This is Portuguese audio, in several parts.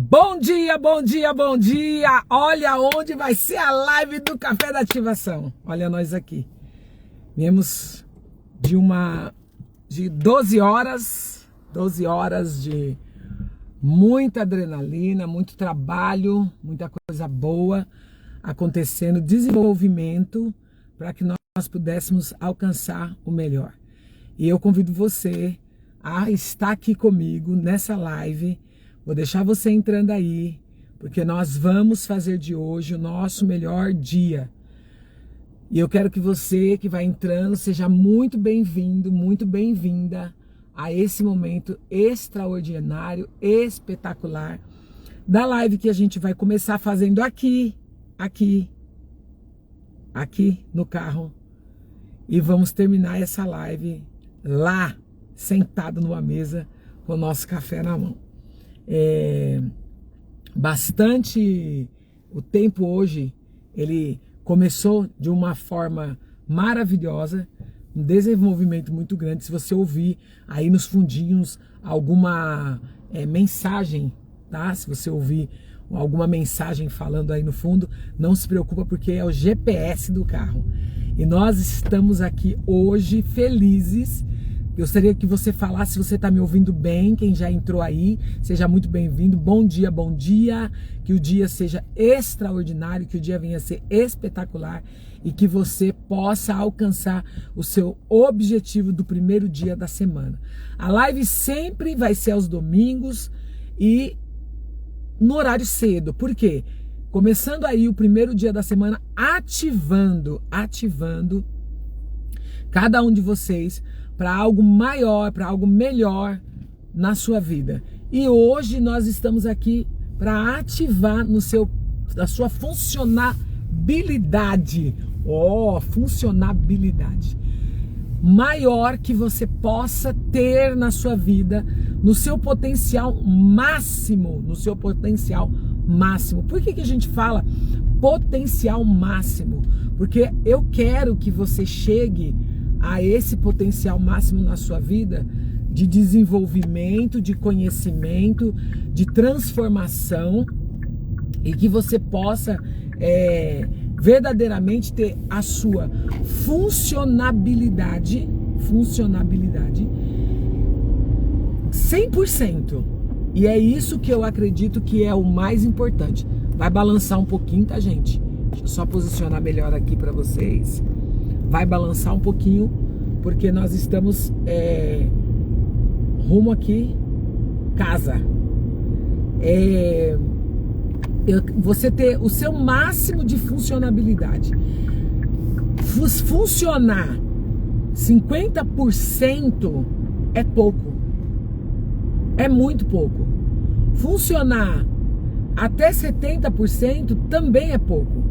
Bom dia, bom dia, bom dia! Olha onde vai ser a live do Café da Ativação. Olha nós aqui. Viemos de 12 horas de muita adrenalina, muito trabalho, muita coisa boa acontecendo, desenvolvimento para que nós pudéssemos alcançar o melhor. E eu convido você a estar aqui comigo nessa live. Vou deixar você entrando aí, porque nós vamos fazer de hoje o nosso melhor dia. E eu quero que você que vai entrando seja muito bem-vindo, muito bem-vinda a esse momento extraordinário, espetacular, da live que a gente vai começar fazendo aqui no carro. E vamos terminar essa live lá, sentado numa mesa, com o nosso café na mão. O tempo hoje, ele começou de uma forma maravilhosa, um desenvolvimento muito grande. Se você ouvir aí nos fundinhos alguma mensagem, tá? Se você ouvir alguma mensagem falando aí no fundo, não se preocupa, porque é o GPS do carro. E nós estamos aqui hoje felizes. Gostaria que você falasse se você está me ouvindo bem, quem já entrou aí, seja muito bem-vindo. Bom dia, que o dia seja extraordinário, que o dia venha a ser espetacular e que você possa alcançar o seu objetivo do primeiro dia da semana. A live sempre vai ser aos domingos e no horário cedo. Por quê? Começando aí o primeiro dia da semana, ativando cada um de vocês para algo maior, para algo melhor na sua vida. E hoje nós estamos aqui para ativar a sua funcionabilidade. Funcionabilidade maior que você possa ter na sua vida, no seu potencial máximo, Por que a gente fala potencial máximo? Porque eu quero que você chegue a esse potencial máximo na sua vida de desenvolvimento, de conhecimento, de transformação, e que você possa verdadeiramente ter a sua funcionabilidade 100%. E é isso que eu acredito que é o mais importante. Vai balançar um pouquinho, tá, gente? Deixa eu só posicionar melhor aqui para vocês. Vai balançar um pouquinho, porque nós estamos rumo aqui, casa. Você ter o seu máximo de funcionabilidade. Funcionar 50% é pouco. É muito pouco. Funcionar até 70% também é pouco.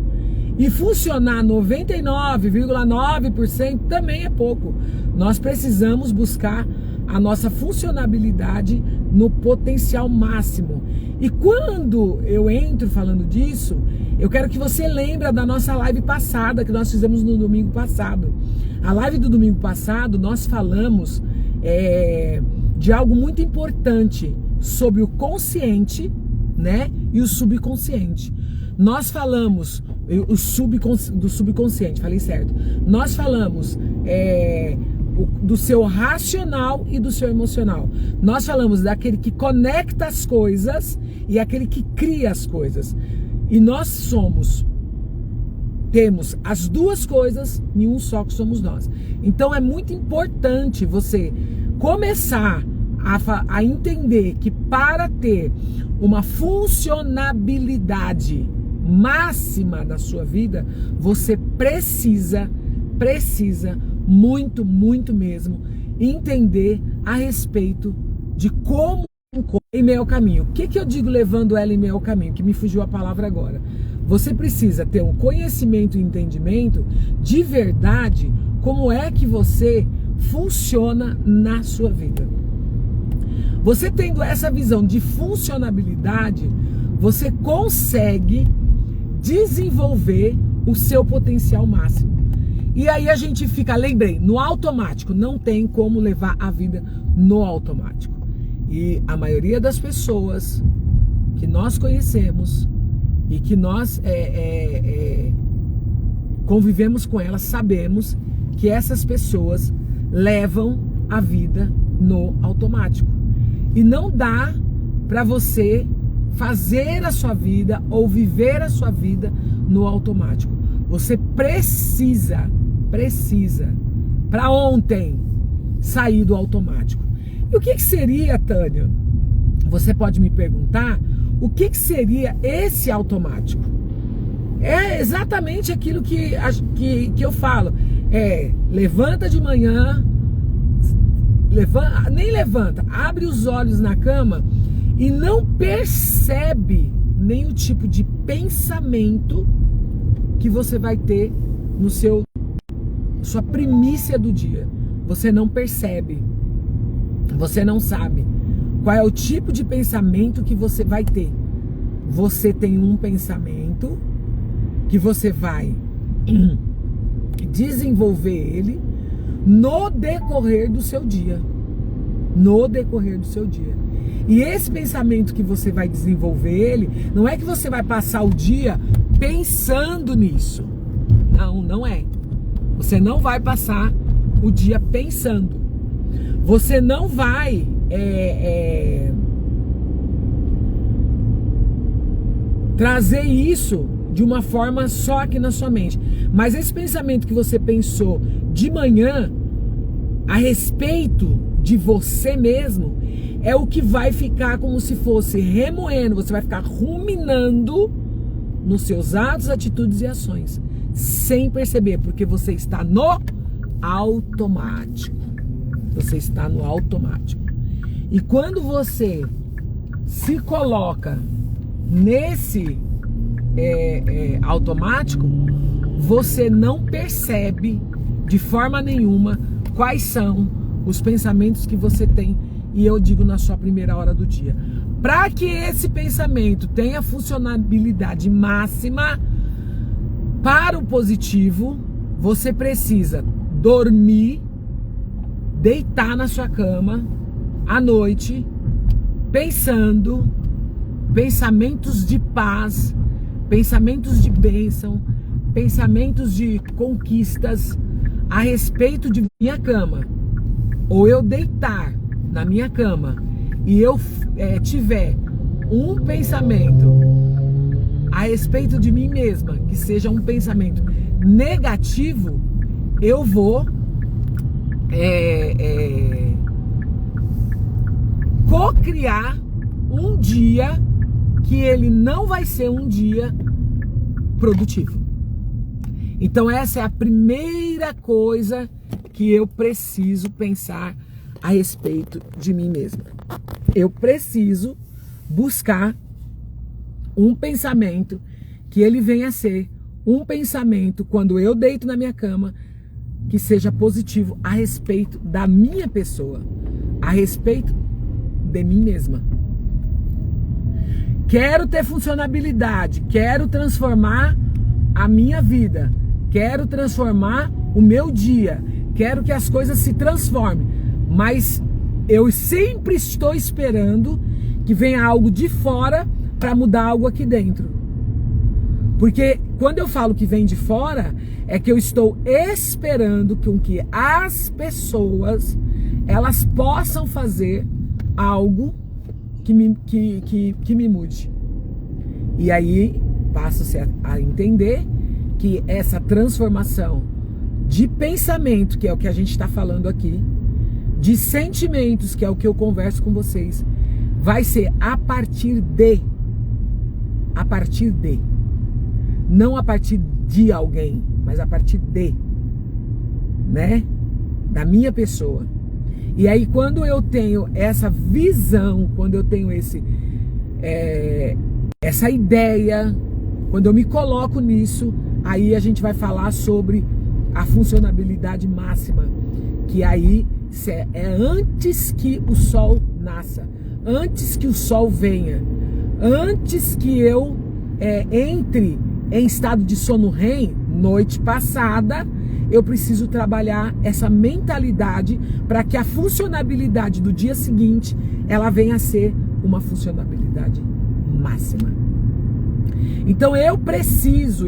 E funcionar 99,9% também é pouco. Nós precisamos buscar a nossa funcionabilidade no potencial máximo. E quando eu entro falando disso, eu quero que você lembre da nossa live passada, que nós fizemos no domingo passado. A live do domingo passado, nós falamos de algo muito importante sobre o consciente, né, e o subconsciente. Nós falamos do subconsciente, falei certo. Nós falamos do seu racional e do seu emocional. Nós falamos daquele que conecta as coisas e aquele que cria as coisas. E nós temos as duas coisas em um só, que somos nós. Então é muito importante você começar a entender que para ter uma funcionabilidade máxima da sua vida, você precisa muito mesmo entender a respeito de como em meio ao caminho. O que eu digo levando ela em meio ao caminho? Que me fugiu a palavra agora. Você precisa ter um conhecimento e entendimento de verdade como é que você funciona na sua vida. Você tendo essa visão de funcionabilidade, você consegue desenvolver o seu potencial máximo. E aí a gente fica, lembrei, no automático. Não tem como levar a vida no automático. E a maioria das pessoas que nós conhecemos e que nós convivemos com elas, sabemos que essas pessoas levam a vida no automático. E não dá para você fazer a sua vida ou viver a sua vida no automático. Você precisa para ontem sair do automático. E o que seria, Tânia? Você pode me perguntar, o que seria esse automático? É exatamente aquilo que eu falo. Levanta de manhã, nem levanta, abre os olhos na cama e não percebe nenhum tipo de pensamento que você vai ter no sua primícia do dia. Você não percebe, você não sabe qual é o tipo de pensamento que você vai ter. Você tem um pensamento que você vai desenvolver ele no decorrer do seu dia. No decorrer do seu dia. E esse pensamento que você vai desenvolver ele, não é que você vai passar o dia pensando nisso. Não, não é. Você não vai passar o dia pensando. Você não vai trazer isso de uma forma só aqui na sua mente. Mas esse pensamento que você pensou de manhã a respeito de você mesmo é o que vai ficar como se fosse remoendo. Você vai ficar ruminando nos seus atos, atitudes e ações sem perceber, porque você está no automático. Você está no automático. E quando você se coloca nesse automático, você não percebe de forma nenhuma quais são os pensamentos que você tem, e eu digo na sua primeira hora do dia. Para que esse pensamento tenha funcionalidade máxima para o positivo, você precisa dormir, deitar na sua cama à noite, pensando pensamentos de paz, pensamentos de bênção, pensamentos de conquistas a respeito de minha cama. Ou eu deitar na minha cama e eu tiver um pensamento a respeito de mim mesma, que seja um pensamento negativo, eu vou co-criar um dia que ele não vai ser um dia produtivo. Então essa é a primeira coisa que eu preciso pensar a respeito de mim mesma. Eu preciso buscar um pensamento que ele venha a ser um pensamento, quando eu deito na minha cama, que seja positivo a respeito da minha pessoa, a respeito de mim mesma. Quero ter funcionabilidade, quero transformar a minha vida, quero transformar o meu dia, quero que as coisas se transformem, mas eu sempre estou esperando que venha algo de fora para mudar algo aqui dentro. Porque quando eu falo que vem de fora, é que eu estou esperando com que as pessoas elas possam fazer algo que me mude. E aí passa-se a entender que essa transformação de pensamento, que é o que a gente está falando aqui, de sentimentos, que é o que eu converso com vocês, vai ser a partir de, não a partir de alguém, mas a partir de, né, da minha pessoa. E aí quando eu tenho essa visão, quando eu tenho essa ideia, quando eu me coloco nisso, aí a gente vai falar sobre a funcionabilidade máxima, que aí é antes que o sol nasça, antes que o sol venha, antes que eu entre em estado de sono REM, noite passada, eu preciso trabalhar essa mentalidade para que a funcionabilidade do dia seguinte, ela venha a ser uma funcionabilidade máxima. Então eu preciso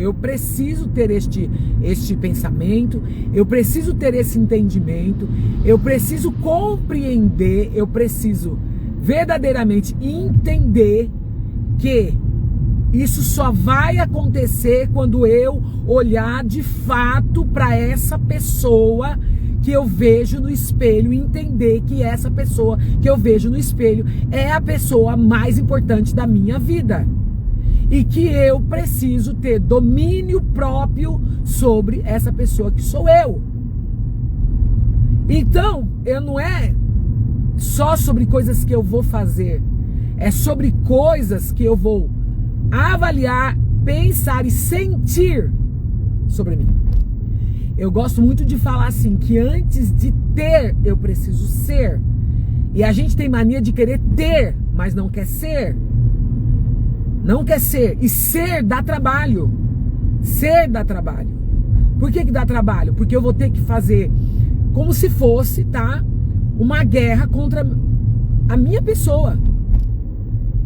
ter este pensamento, eu preciso ter esse entendimento, eu preciso compreender, eu preciso verdadeiramente entender que isso só vai acontecer quando eu olhar de fato para essa pessoa que eu vejo no espelho e entender que essa pessoa que eu vejo no espelho é a pessoa mais importante da minha vida. E que eu preciso ter domínio próprio sobre essa pessoa que sou eu. Então, não é só sobre coisas que eu vou fazer. É sobre coisas que eu vou avaliar, pensar e sentir sobre mim. Eu gosto muito de falar assim, que antes de ter, eu preciso ser. E a gente tem mania de querer ter, mas não quer ser. Não quer ser. E ser dá trabalho. Ser dá trabalho. Por que dá trabalho? Porque eu vou ter que fazer como se fosse, tá? Uma guerra contra a minha pessoa.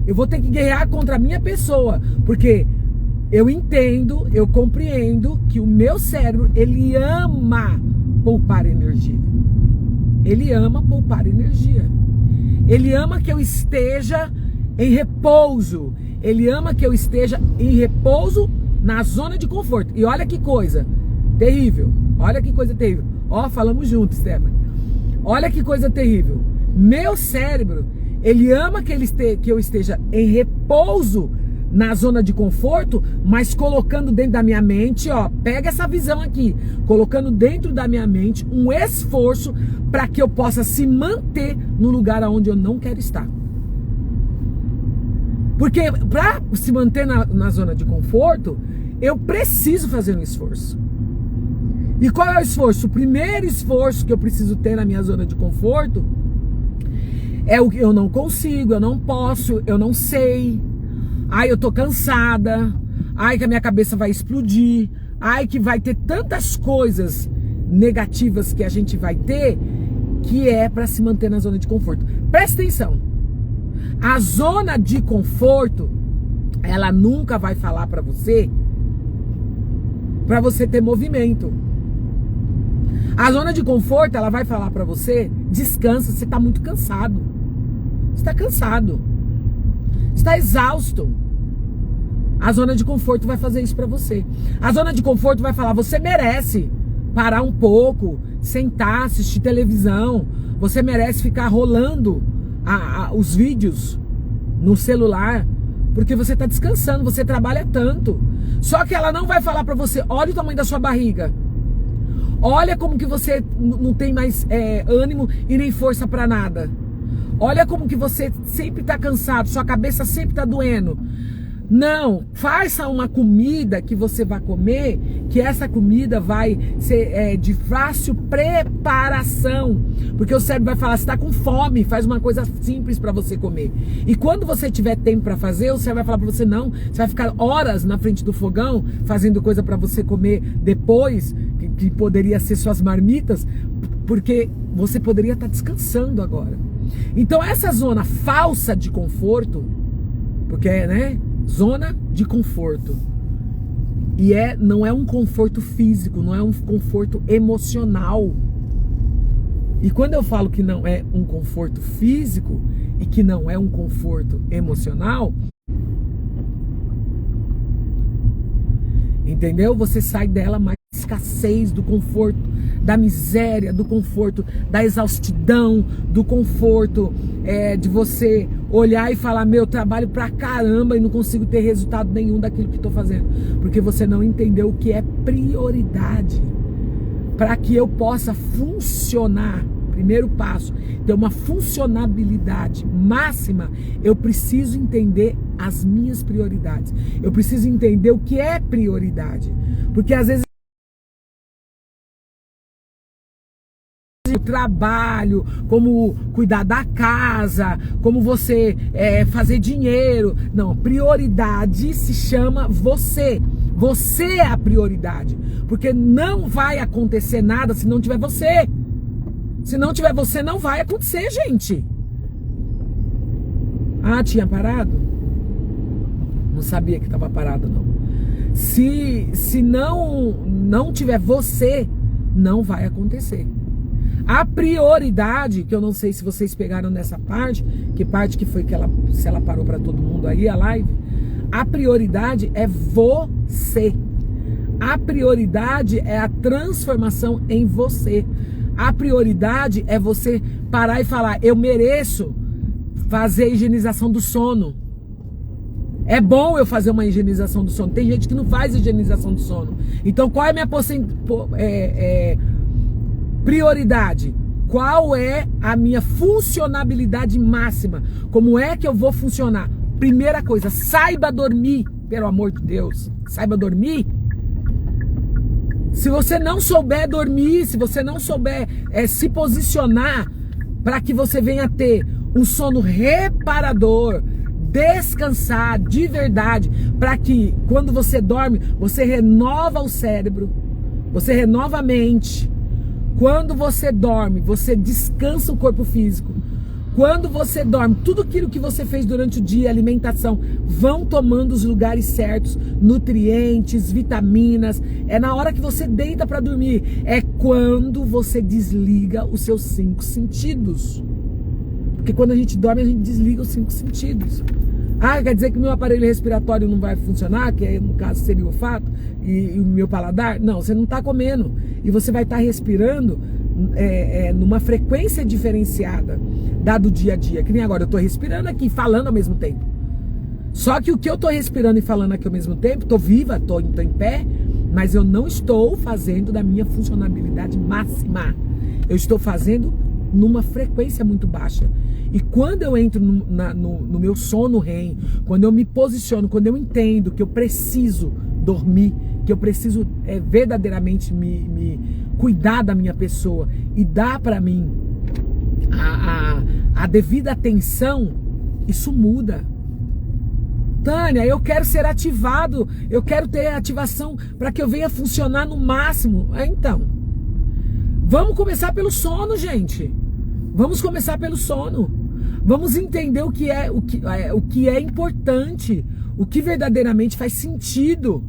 Eu vou ter que guerrear contra a minha pessoa. Porque eu entendo, eu compreendo que o meu cérebro, ele ama poupar energia. Ele ama poupar energia. Ele ama que eu esteja em repouso. Ele ama que eu esteja em repouso na zona de conforto. E olha que coisa terrível. Olha que coisa terrível. Ó, falamos juntos, Stephanie. Olha que coisa terrível. Meu cérebro, ele ama que eu esteja em repouso na zona de conforto, mas colocando dentro da minha mente, ó, pega essa visão aqui, colocando dentro da minha mente um esforço para que eu possa se manter no lugar onde eu não quero estar. Porque para se manter na zona de conforto, eu preciso fazer um esforço. E qual é o esforço? O primeiro esforço que eu preciso ter na minha zona de conforto é o que eu não consigo, eu não posso, eu não sei. Ai, eu tô cansada. Ai, que a minha cabeça vai explodir. Ai, que vai ter tantas coisas negativas que a gente vai ter, que é para se manter na zona de conforto. Presta atenção. A zona de conforto, ela nunca vai falar para você ter movimento. A zona de conforto, ela vai falar para você, descansa, você tá muito cansado. Você tá cansado. Você está exausto. A zona de conforto vai fazer isso para você. A zona de conforto vai falar, você merece parar um pouco, sentar, assistir televisão. Você merece ficar rolando os vídeos no celular, porque você está descansando, você trabalha tanto. Só que ela não vai falar para você, olha o tamanho da sua barriga. Olha como que você não tem mais ânimo e nem força para nada. Olha como que você sempre está cansado, sua cabeça sempre está doendo. Não, faça uma comida que você vai comer, que essa comida vai ser de fácil preparação. Porque o cérebro vai falar, você está com fome, faz uma coisa simples para você comer. E quando você tiver tempo para fazer, o cérebro vai falar para você, não, você vai ficar horas na frente do fogão, fazendo coisa para você comer depois, que poderia ser suas marmitas, porque você poderia estar descansando agora. Então essa zona falsa de conforto, porque zona de conforto, e não é um conforto físico, não é um conforto emocional. E quando eu falo que não é um conforto físico e que não é um conforto emocional, entendeu? Você sai dela mais escassez, do conforto, da miséria, do conforto, da exaustidão, do conforto de você olhar e falar, meu, trabalho pra caramba e não consigo ter resultado nenhum daquilo que estou fazendo, porque você não entendeu o que é prioridade. Para que eu possa funcionar, primeiro passo, ter uma funcionabilidade máxima, eu preciso entender as minhas prioridades. Eu preciso entender o que é prioridade, porque às vezes o trabalho, como cuidar da casa, como você fazer dinheiro. Não, prioridade se chama você. Você é a prioridade, porque não vai acontecer nada se não tiver você. Se não tiver você, não vai acontecer, gente. Ah, tinha parado? sabia que estava parado, não. Se não tiver você, não vai acontecer. A prioridade, que eu não sei se vocês pegaram nessa parte, que parte que foi que se ela parou para todo mundo aí, a live, a prioridade é você. A prioridade é a transformação em você. A prioridade é você parar e falar, eu mereço fazer a higienização do sono. É bom eu fazer uma higienização do sono. Tem gente que não faz higienização do sono. Então qual é a minha prioridade? Qual é a minha funcionabilidade máxima? Como é que eu vou funcionar? Primeira coisa, saiba dormir, pelo amor de Deus. Saiba dormir. Se você não souber dormir, se você não souber se posicionar para que você venha ter um sono reparador, descansar de verdade, para que quando você dorme, você renova o cérebro, você renova a mente. Quando você dorme, você descansa o corpo físico. Quando você dorme, tudo aquilo que você fez durante o dia, alimentação, vão tomando os lugares certos, nutrientes, vitaminas. É na hora que você deita para dormir. É quando você desliga os seus 5 sentidos. Porque quando a gente dorme, a gente desliga os 5 sentidos. Ah, quer dizer que meu aparelho respiratório não vai funcionar, que no caso seria o olfato, e o meu paladar? Não, você não está comendo. E você vai estar respirando numa frequência diferenciada da do dia a dia. Que nem agora, eu estou respirando aqui, falando ao mesmo tempo. Só que o que eu estou respirando e falando aqui ao mesmo tempo, estou viva, estou em pé, mas eu não estou fazendo da minha funcionalidade máxima. Eu estou fazendo numa frequência muito baixa. E quando eu entro no meu sono REM, quando eu me posiciono, quando eu entendo que eu preciso dormir, que eu preciso verdadeiramente me cuidar da minha pessoa e dar para mim a devida atenção, isso muda. Tânia, eu quero ser ativado, eu quero ter ativação para que eu venha funcionar no máximo. Então, vamos começar pelo sono, gente. Vamos começar pelo sono. Vamos entender o que é importante, o que verdadeiramente faz sentido.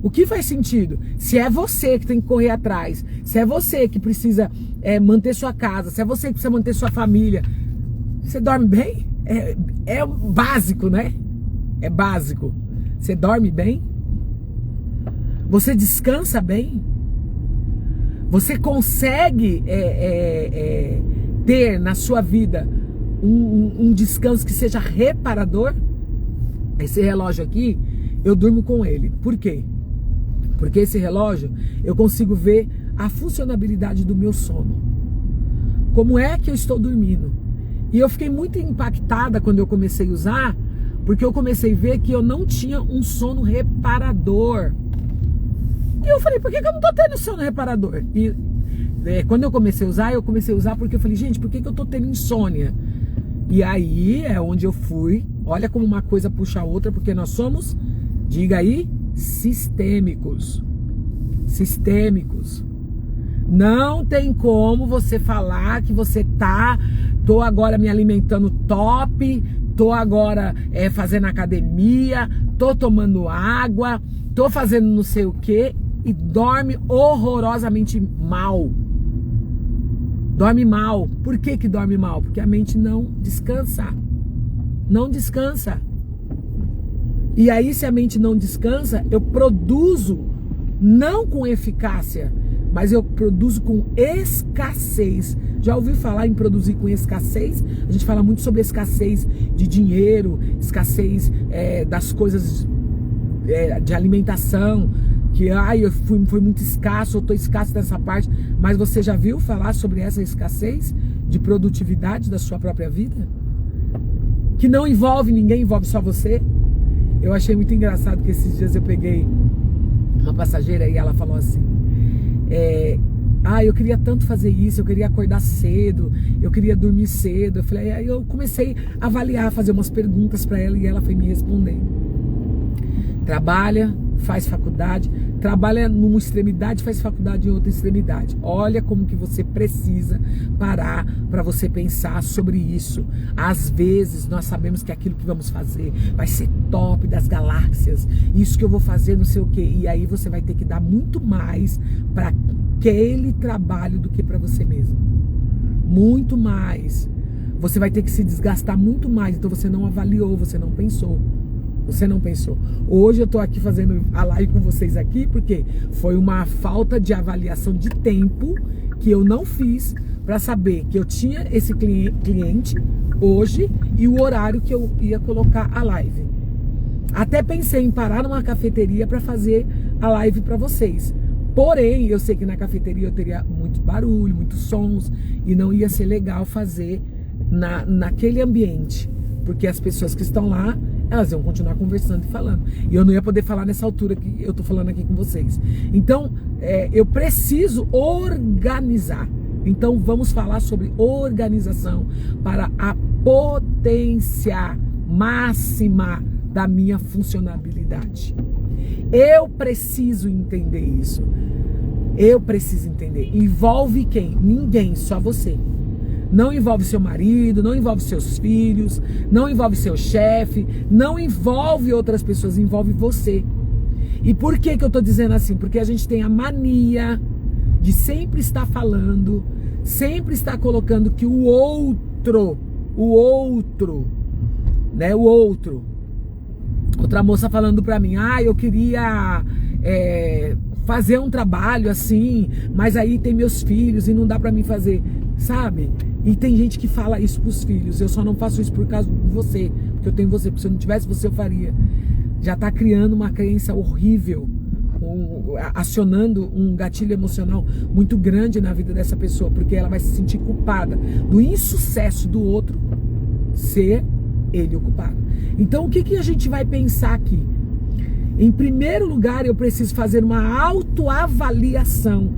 O que faz sentido? Se é você que tem que correr atrás, se é você que precisa manter sua casa, se é você que precisa manter sua família, você dorme bem? É básico, né? É básico. Você dorme bem? Você descansa bem? Você consegue ter na sua vida um descanso que seja reparador? Esse relógio aqui, eu durmo com ele. Por quê? Porque esse relógio, eu consigo ver a funcionabilidade do meu sono. Como é que eu estou dormindo? E eu fiquei muito impactada quando eu comecei a usar, porque eu comecei a ver que eu não tinha um sono reparador. E eu falei, por que eu não tô tendo sono reparador? E quando eu comecei a usar porque eu falei, gente, por que eu tô tendo insônia? E aí é onde eu fui, olha como uma coisa puxa a outra, porque nós somos, diga aí, sistêmicos. Sistêmicos. Não tem como você falar que você tô agora me alimentando top, tô agora fazendo academia, tô tomando água, tô fazendo não sei o que e dorme horrorosamente mal. Dorme mal. Por que que dorme mal? Porque a mente não descansa. Não descansa. E aí, se a mente não descansa, eu produzo não com eficácia, mas eu produzo com escassez. Já ouviu falar em produzir com escassez? A gente fala muito sobre escassez de dinheiro, escassez das coisas de alimentação, que eu fui muito escasso, eu estou escasso nessa parte. Mas você já viu falar sobre essa escassez de produtividade da sua própria vida? Que não envolve ninguém, envolve só você. Eu achei muito engraçado que esses dias eu peguei uma passageira e ela falou assim, eu queria tanto fazer isso, eu queria acordar cedo, eu queria dormir cedo. Eu falei, aí eu comecei a avaliar, fazer umas perguntas para ela e ela foi me respondendo. Trabalha, faz faculdade, trabalha numa extremidade, faz faculdade em outra extremidade. Olha como que você precisa parar para você pensar sobre isso. Às vezes nós sabemos que aquilo que vamos fazer vai ser top das galáxias, isso que eu vou fazer não sei o quê, e aí você vai ter que dar muito mais para aquele trabalho do que para você mesmo. Muito mais. Você vai ter que se desgastar muito mais, então você não avaliou, você não pensou. Você não pensou. Hoje eu tô aqui fazendo a live com vocês aqui porque foi uma falta de avaliação de tempo que eu não fiz para saber que eu tinha esse cliente hoje e o horário que eu ia colocar a live. Até pensei em parar numa cafeteria para fazer a live para vocês. Porém, eu sei que na cafeteria eu teria muito barulho, muitos sons e não ia ser legal fazer naquele ambiente, porque as pessoas que estão lá, elas iam continuar conversando e falando. E eu não ia poder falar nessa altura que eu tô falando aqui com vocês. Então, eu preciso organizar. Então, vamos falar sobre organização para a potência máxima da minha funcionabilidade. Eu preciso entender isso. Eu preciso entender. Envolve quem? Ninguém, só você. Não envolve seu marido, não envolve seus filhos, não envolve seu chefe, não envolve outras pessoas, envolve você. E por que eu tô dizendo assim? Porque a gente tem a mania de sempre estar falando, sempre estar colocando que o outro, né, o outro. Outra moça falando pra mim, eu queria fazer um trabalho assim, mas aí tem meus filhos e não dá pra mim fazer, sabe? E tem gente que fala isso pros filhos. Eu só não faço isso por causa de você, porque eu tenho você, porque se eu não tivesse você eu faria. Já tá criando uma crença horrível, acionando um gatilho emocional muito grande na vida dessa pessoa, porque ela vai se sentir culpada do insucesso do outro ser ele o culpado. Então o que a gente vai pensar aqui? Em primeiro lugar, eu preciso fazer uma autoavaliação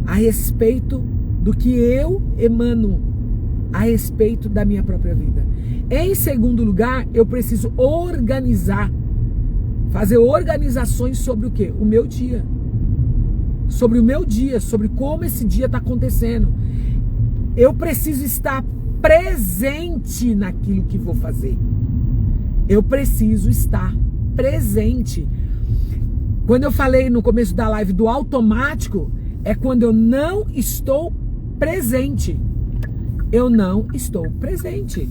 a respeito do que eu emano a respeito da minha própria vida. Em segundo lugar, eu preciso organizar, fazer organizações sobre o quê? O meu dia. Sobre o meu dia, sobre como esse dia está acontecendo. Eu preciso estar presente naquilo que vou fazer. Eu preciso estar presente. Quando eu falei no começo da live do automático, é quando eu não estou presente. Eu não estou presente.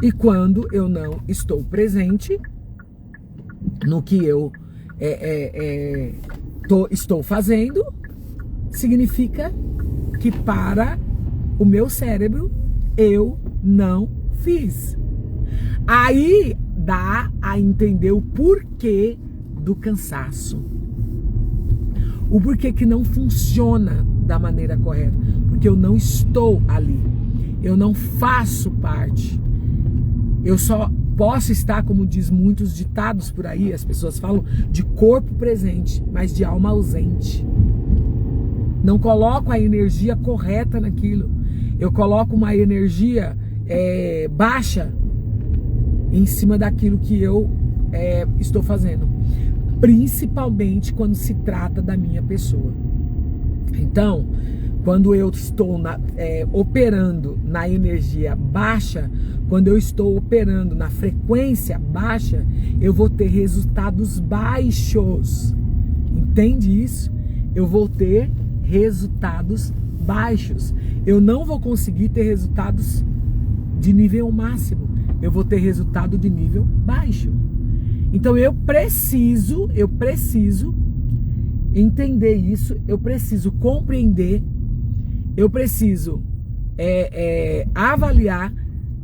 E quando eu não estou presente no que eu estou fazendo, significa que para o meu cérebro eu não fiz. Aí dá a entender o porquê do cansaço. O porquê que não funciona da maneira correta. Porque eu não estou ali. Eu não faço parte. Eu só posso estar, como diz muitos ditados por aí, as pessoas falam de corpo presente, mas de alma ausente. Não coloco a energia correta naquilo. Eu coloco uma energia baixa em cima daquilo que eu estou fazendo. Principalmente quando se trata da minha pessoa. Então, quando eu estou operando na energia baixa, quando eu estou operando na frequência baixa, eu vou ter resultados baixos. Entende isso? Eu vou ter resultados baixos. Eu não vou conseguir ter resultados de nível máximo. Eu vou ter resultado de nível baixo. Então eu preciso entender isso, eu preciso compreender, eu preciso avaliar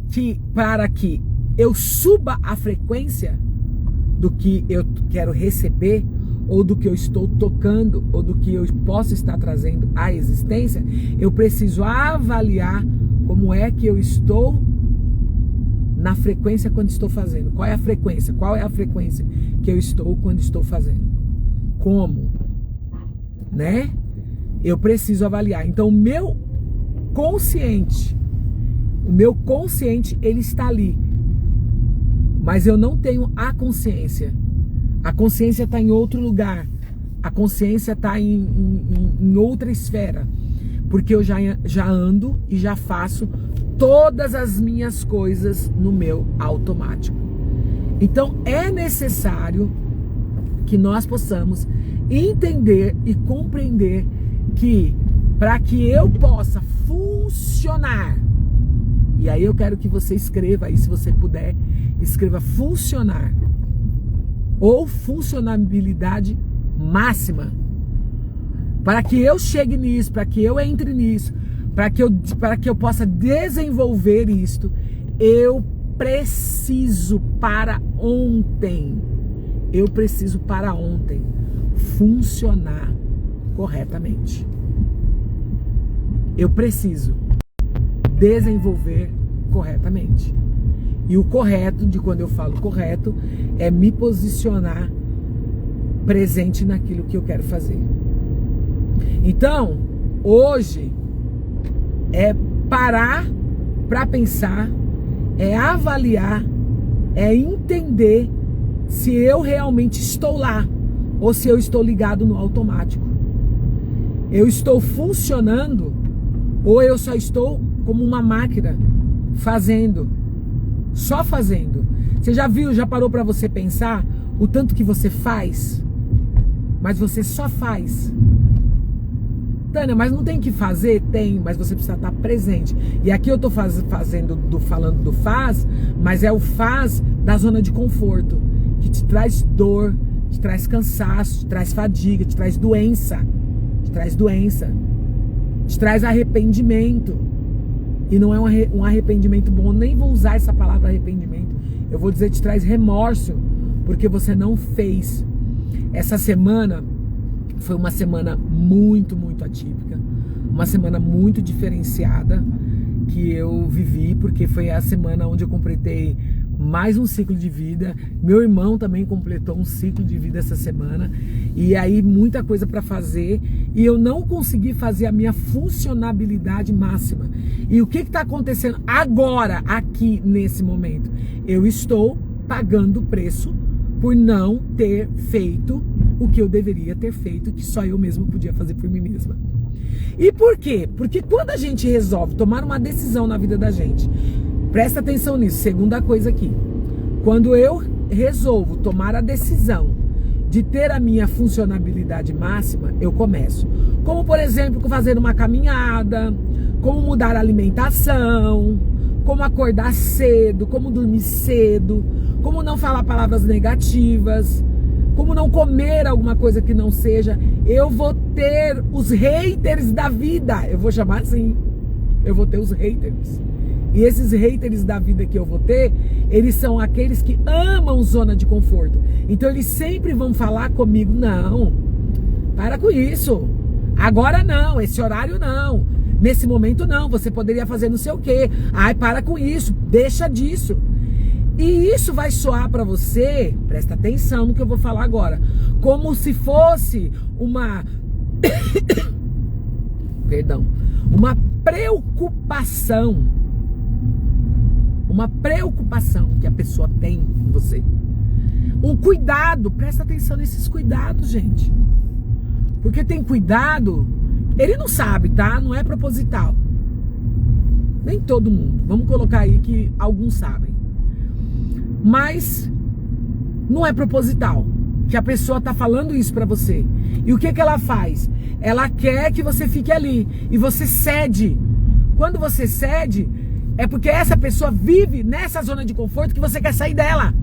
que para que eu suba a frequência do que eu quero receber, ou do que eu estou tocando, ou do que eu posso estar trazendo à existência, eu preciso avaliar como é que eu estou na frequência quando estou fazendo. Qual é a frequência? Qual é a frequência que eu estou quando estou fazendo? Como? Né? Eu preciso avaliar. Então o meu consciente, ele está ali. Mas eu não tenho a consciência. A consciência está em outro lugar. A consciência está em outra esfera. Porque eu já ando e já faço todas as minhas coisas no meu automático. Então é necessário que nós possamos entender e compreender que para que eu possa funcionar, e aí eu quero que você escreva aí, se você puder, escreva funcionar ou funcionabilidade máxima. Para que eu chegue nisso, para que eu entre nisso, para que eu possa desenvolver isto, eu preciso para ontem. Eu preciso para ontem funcionar corretamente. Eu preciso desenvolver corretamente. E o correto, de quando eu falo correto, é me posicionar presente naquilo que eu quero fazer. Então, hoje é parar para pensar, é avaliar, é entender se eu realmente estou lá ou se eu estou ligado no automático. Eu estou funcionando ou eu só estou como uma máquina fazendo, só fazendo. Você já viu, já parou para você pensar o tanto que você faz, mas você só faz? Tânia, mas não tem que fazer? Tem, mas você precisa estar presente. E aqui eu estou falando do faz, mas é o faz da zona de conforto, que te traz dor, te traz cansaço, te traz fadiga, te traz doença, te traz arrependimento. E não é um arrependimento bom, nem vou usar essa palavra arrependimento. Eu vou dizer te traz remorso, porque você não fez. Essa semana foi uma semana muito, muito atípica, uma semana muito diferenciada que eu vivi, porque foi a semana onde eu completei mais um ciclo de vida. Meu irmão também completou um ciclo de vida essa semana, e aí muita coisa para fazer, e eu não consegui fazer a minha funcionabilidade máxima. E o que está acontecendo agora, aqui nesse momento? Eu estou pagando o preço por não ter feito o que eu deveria ter feito, que só eu mesmo podia fazer por mim mesma. E por quê? Porque quando a gente resolve tomar uma decisão na vida da gente, presta atenção nisso, segunda coisa aqui, quando eu resolvo tomar a decisão de ter a minha funcionabilidade máxima, eu começo. Como, por exemplo, fazer uma caminhada, como mudar a alimentação, como acordar cedo, como dormir cedo, como não falar palavras negativas, como não comer alguma coisa que não seja. Eu vou ter os haters da vida, eu vou chamar assim, eu vou ter os haters. E esses haters da vida que eu vou ter, eles são aqueles que amam zona de conforto. Então eles sempre vão falar comigo, não, para com isso, agora não, esse horário não, nesse momento não, você poderia fazer não sei o quê, ai, para com isso, deixa disso. E isso vai soar para você, presta atenção no que eu vou falar agora, como se fosse uma uma preocupação que a pessoa tem em você. Um cuidado, presta atenção nesses cuidados, gente. Porque tem cuidado, ele não sabe, tá? Não é proposital. Nem todo mundo. Vamos colocar aí que alguns sabem. Mas não é proposital, que a pessoa tá falando isso pra você. E o que que ela faz? Ela quer que você fique ali e você cede. Quando você cede, é porque essa pessoa vive nessa zona de conforto que você quer sair dela.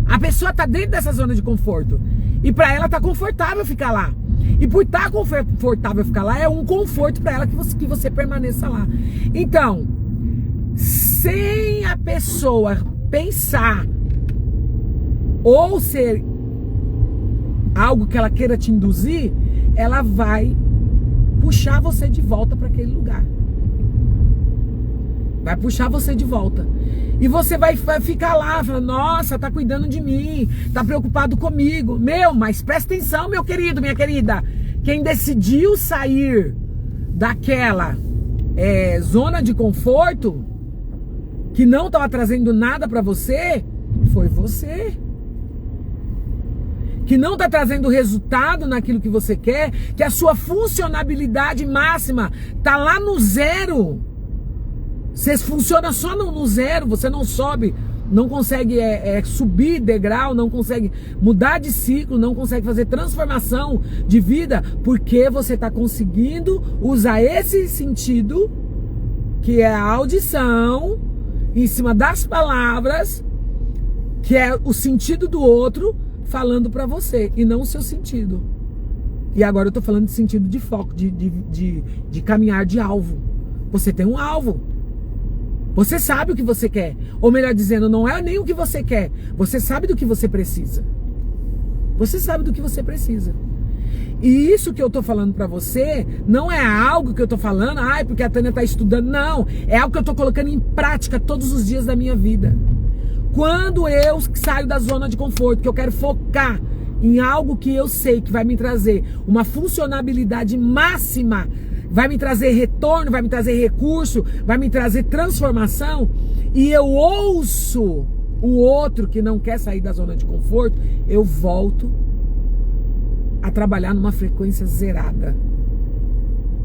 A pessoa tá dentro dessa zona de conforto e pra ela tá confortável ficar lá. E por estar confortável ficar lá, é um conforto pra ela que você permaneça lá. Então, sem a pessoa pensar ou ser algo que ela queira te induzir, ela vai puxar você de volta para aquele lugar. Vai puxar você de volta. E você vai ficar lá, falando, nossa, tá cuidando de mim, tá preocupado comigo. Meu, mas presta atenção, meu querido, minha querida. Quem decidiu sair daquela zona de conforto, que não estava trazendo nada para você, foi você. que não está trazendo resultado naquilo que você quer, que a sua funcionabilidade máxima está lá no zero. Você funciona só no zero, você não sobe, não consegue subir degrau, não consegue mudar de ciclo, não consegue fazer transformação de vida, porque você está conseguindo usar esse sentido, que é a audição, em cima das palavras, que é o sentido do outro, falando para você, e não o seu sentido. E agora eu tô falando de sentido de foco, de caminhar de alvo. Você tem um alvo. Você sabe o que você quer. Ou melhor dizendo, não é nem o que você quer. Você sabe do que você precisa. Você sabe do que você precisa. E isso que eu tô falando pra você não é algo que eu tô falando, porque a Tânia tá estudando. Não, é algo que eu tô colocando em prática todos os dias da minha vida. Quando eu saio da zona de conforto, que eu quero focar em algo que eu sei que vai me trazer uma funcionabilidade máxima, vai me trazer retorno, vai me trazer recurso, vai me trazer transformação, e eu ouço o outro que não quer sair da zona de conforto, eu volto a trabalhar numa frequência zerada,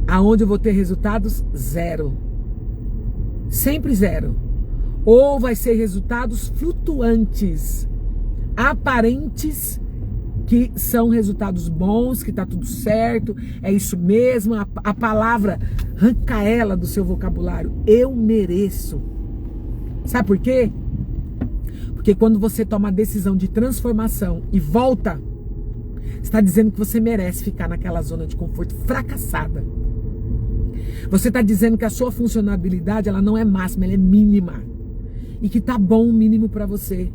aonde eu vou ter resultados zero, sempre zero. Ou vai ser resultados flutuantes, aparentes, que são resultados bons, que tá tudo certo, é isso mesmo, a palavra, arranca ela do seu vocabulário, eu mereço. Sabe por quê? Porque quando você toma a decisão de transformação e volta, você está dizendo que você merece ficar naquela zona de conforto fracassada. Você está dizendo que a sua funcionabilidade, ela não é máxima, ela é mínima. E que tá bom o mínimo pra você.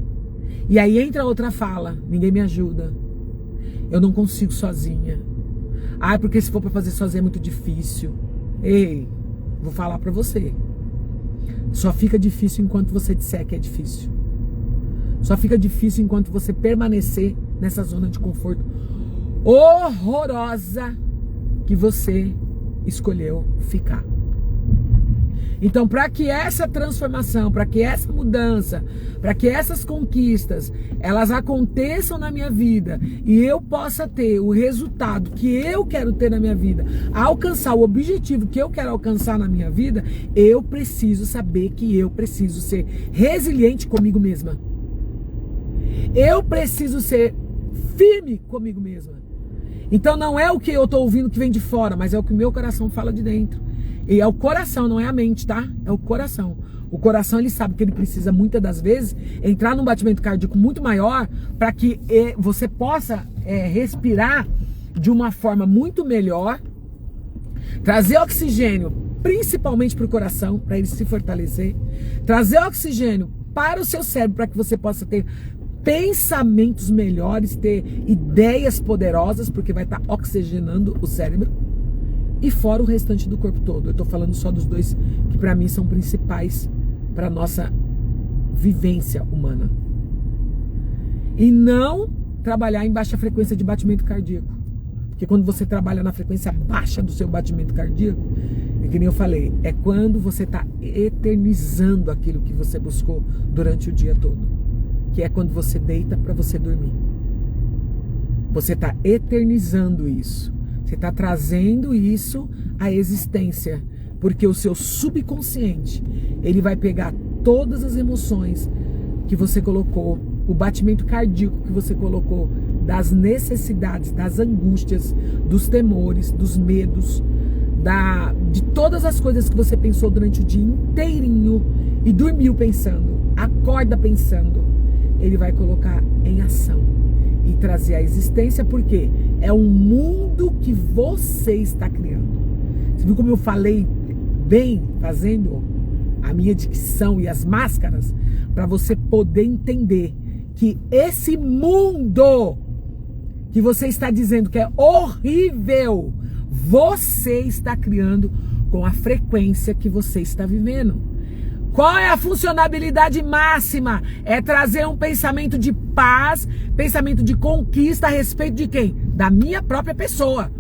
E aí entra outra fala, ninguém me ajuda, eu não consigo sozinha, porque se for pra fazer sozinha é muito difícil. Ei, vou falar pra você, só fica difícil enquanto você disser que é difícil. Só fica difícil enquanto você permanecer nessa zona de conforto horrorosa que você escolheu ficar. Então, para que essa transformação, para que essa mudança, para que essas conquistas, elas aconteçam na minha vida e eu possa ter o resultado que eu quero ter na minha vida, alcançar o objetivo que eu quero alcançar na minha vida, eu preciso saber que eu preciso ser resiliente comigo mesma. Eu preciso ser firme comigo mesma. Então, não é o que eu estou ouvindo que vem de fora, mas é o que o meu coração fala de dentro. E é o coração, não é a mente, tá? É o coração. O coração, ele sabe que ele precisa, muitas das vezes, entrar num batimento cardíaco muito maior para que você possa respirar de uma forma muito melhor, trazer oxigênio, principalmente para o coração, para ele se fortalecer, trazer oxigênio para o seu cérebro, para que você possa ter pensamentos melhores, ter ideias poderosas, porque vai estar oxigenando o cérebro. E fora o restante do corpo todo. Eu tô falando só dos dois que pra mim são principais pra nossa vivência humana. E não trabalhar em baixa frequência de batimento cardíaco. Porque quando você trabalha na frequência baixa do seu batimento cardíaco, é que nem eu falei, é quando você tá eternizando aquilo que você buscou durante o dia todo. Que é quando você deita pra você dormir. Você tá eternizando isso. Você está trazendo isso à existência, porque o seu subconsciente, ele vai pegar todas as emoções que você colocou, o batimento cardíaco que você colocou, das necessidades, das angústias, dos temores, dos medos, de todas as coisas que você pensou durante o dia inteirinho e dormiu pensando, acorda pensando, ele vai colocar em ação e trazer à existência, porque é um mundo que você está criando. Você viu como eu falei bem, fazendo a minha dicção e as máscaras, para você poder entender que esse mundo que você está dizendo que é horrível, você está criando com a frequência que você está vivendo. Qual é a funcionabilidade máxima? É trazer um pensamento de paz, pensamento de conquista a respeito de quem? Da minha própria pessoa.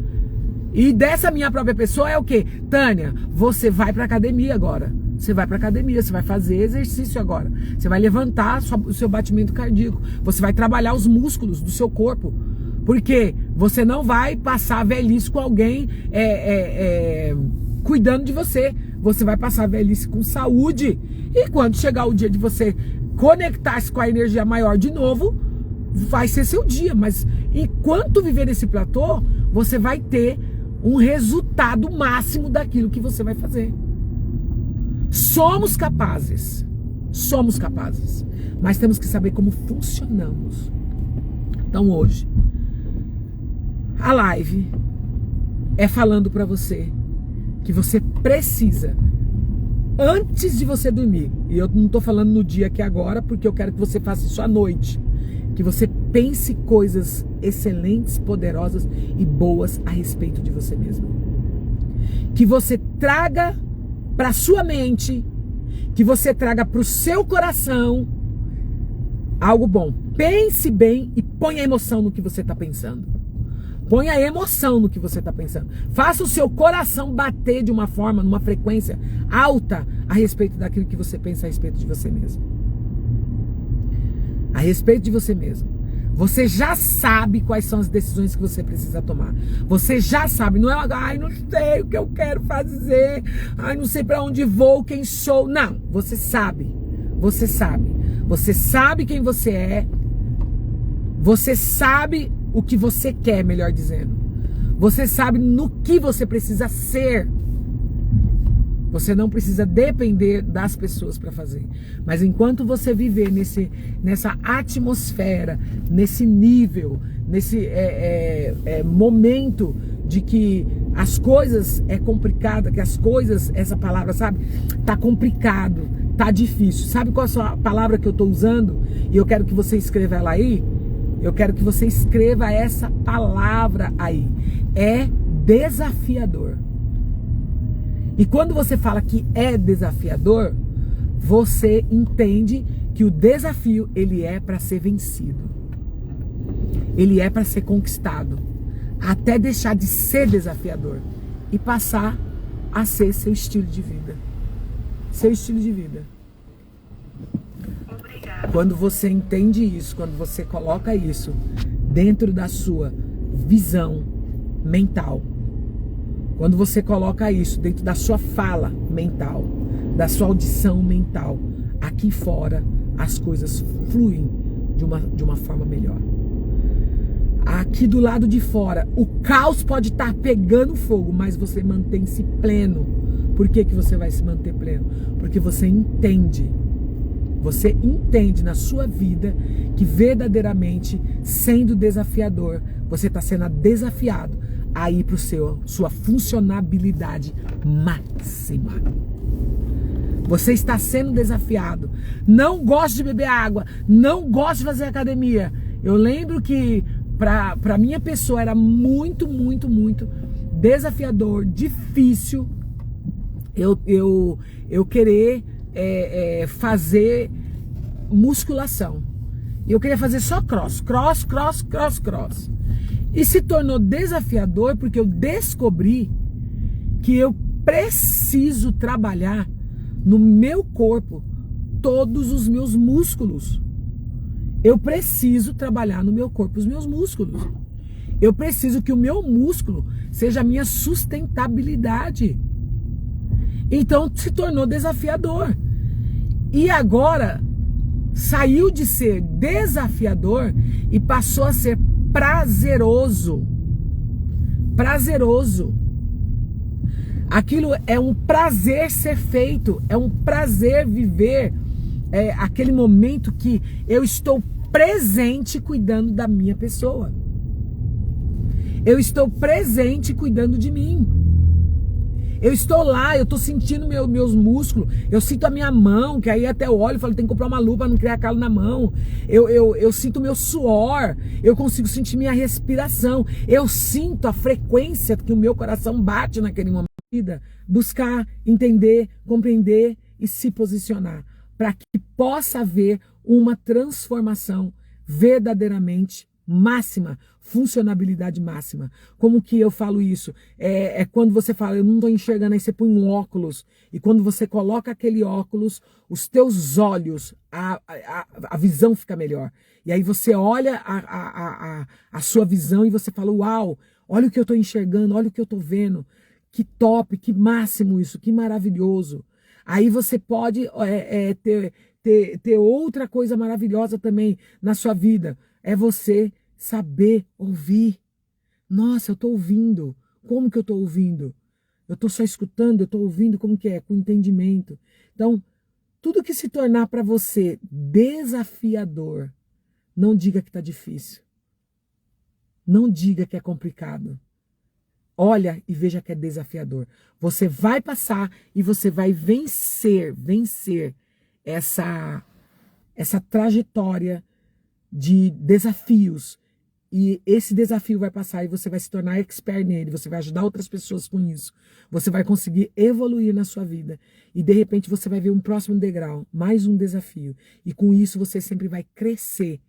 E dessa minha própria pessoa é o quê? Tânia, você vai pra academia agora. Você vai pra academia, você vai fazer exercício agora. Você vai levantar o seu batimento cardíaco. Você vai trabalhar os músculos do seu corpo. Porque você não vai passar a velhice com alguém cuidando de você. Você vai passar a velhice com saúde. E quando chegar o dia de você conectar-se com a energia maior de novo, vai ser seu dia. Mas enquanto viver nesse platô, você vai ter um resultado máximo daquilo que você vai fazer. Somos capazes. Somos capazes. Mas temos que saber como funcionamos. Então hoje, a live é falando para você que você precisa, antes de você dormir, e eu não tô falando no dia que é agora, porque eu quero que você faça isso à noite, que você pense coisas excelentes, poderosas e boas a respeito de você mesmo. Que você traga para sua mente, que você traga para o seu coração algo bom. Pense bem e ponha emoção no que você está pensando. Ponha emoção no que você está pensando. Faça o seu coração bater de uma forma, numa frequência alta a respeito daquilo que você pensa a respeito de você mesmo. A respeito de você mesmo. Você já sabe quais são as decisões que você precisa tomar. Você já sabe. Não é, ai, não sei o que eu quero fazer. Ai, não sei para onde vou, quem sou. Não, você sabe. Você sabe. Você sabe quem você é. Você sabe o que você quer, melhor dizendo. Você sabe no que você precisa ser. Você não precisa depender das pessoas para fazer. Mas enquanto você viver nessa atmosfera, nesse nível, nesse momento de que as coisas é complicada, que as coisas, essa palavra, sabe? Tá complicado, tá difícil. Sabe qual é a palavra que eu tô usando? E eu quero que você escreva ela aí. Eu quero que você escreva essa palavra aí. É desafiador. E quando você fala que é desafiador, você entende que o desafio, ele é para ser vencido. Ele é para ser conquistado. Até deixar de ser desafiador e passar a ser seu estilo de vida. Seu estilo de vida. Quando você entende isso, quando você coloca isso dentro da sua visão mental, quando você coloca isso dentro da sua fala mental, da sua audição mental, aqui fora as coisas fluem de uma forma melhor. Aqui do lado de fora, o caos pode estar pegando fogo, mas você mantém-se pleno. Por que que você vai se manter pleno? Porque você entende na sua vida que verdadeiramente, sendo desafiador, você está sendo desafiado a ir para sua funcionabilidade máxima. Você está sendo desafiado. Não gosto de beber água, não gosto de fazer academia. Eu lembro que para minha pessoa era muito, muito, muito desafiador, difícil eu querer fazer musculação. Eu queria fazer só cross. E se tornou desafiador porque eu descobri que eu preciso trabalhar no meu corpo todos os meus músculos. Eu preciso trabalhar no meu corpo os meus músculos. Eu preciso que o meu músculo seja a minha sustentabilidade. Então se tornou desafiador. E agora saiu de ser desafiador e passou a ser prazeroso. Prazeroso. Aquilo é um prazer ser feito, é um prazer viver aquele momento que eu estou presente cuidando da minha pessoa. Eu estou presente cuidando de mim. Eu estou lá, eu estou sentindo meus músculos, eu sinto a minha mão, que aí até eu olho e falo, tem que comprar uma lupa para não criar calo na mão. Eu sinto meu suor, eu consigo sentir minha respiração, eu sinto a frequência que o meu coração bate naquele momento. Buscar, entender, compreender e se posicionar, para que possa haver uma transformação verdadeiramente máxima, funcionabilidade máxima. Como que eu falo isso? É quando você fala, eu não estou enxergando, aí você põe um óculos, e quando você coloca aquele óculos, os teus olhos, a visão fica melhor. E aí você olha a sua visão e você fala, uau, olha o que eu estou enxergando, olha o que eu estou vendo. Que top, que máximo isso, que maravilhoso. Aí você pode ter outra coisa maravilhosa também na sua vida. É você saber ouvir. Nossa, eu estou ouvindo. Como que eu estou ouvindo? Eu estou só escutando, eu estou ouvindo, como que é? Com entendimento. Então, tudo que se tornar para você desafiador, não diga que está difícil. Não diga que é complicado. Olha e veja que é desafiador. Você vai passar e você vai vencer essa trajetória de desafios. E esse desafio vai passar e você vai se tornar expert nele. Você vai ajudar outras pessoas com isso. Você vai conseguir evoluir na sua vida. E de repente você vai ver um próximo degrau, mais um desafio. E com isso você sempre vai crescer.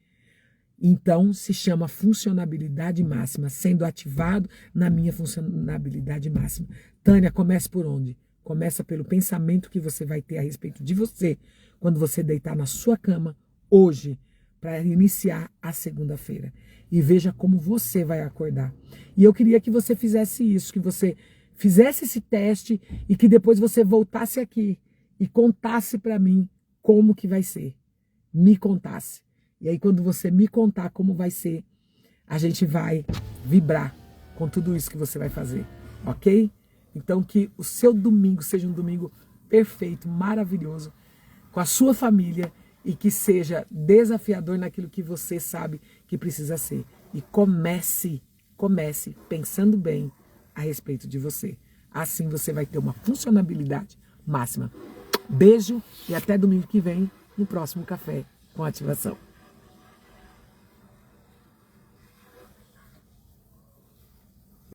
Então, se chama funcionabilidade máxima, sendo ativado na minha funcionabilidade máxima. Tânia, comece por onde? Começa pelo pensamento que você vai ter a respeito de você quando você deitar na sua cama hoje, para iniciar a segunda-feira. E veja como você vai acordar. E eu queria que você fizesse isso, que você fizesse esse teste e que depois você voltasse aqui e contasse para mim como que vai ser. Me contasse. E aí quando você me contar como vai ser, a gente vai vibrar com tudo isso que você vai fazer, ok? Então que o seu domingo seja um domingo perfeito, maravilhoso, com a sua família e que seja desafiador naquilo que você sabe que precisa ser. E comece pensando bem a respeito de você. Assim você vai ter uma funcionabilidade máxima. Beijo e até domingo que vem no próximo Café com Ativação.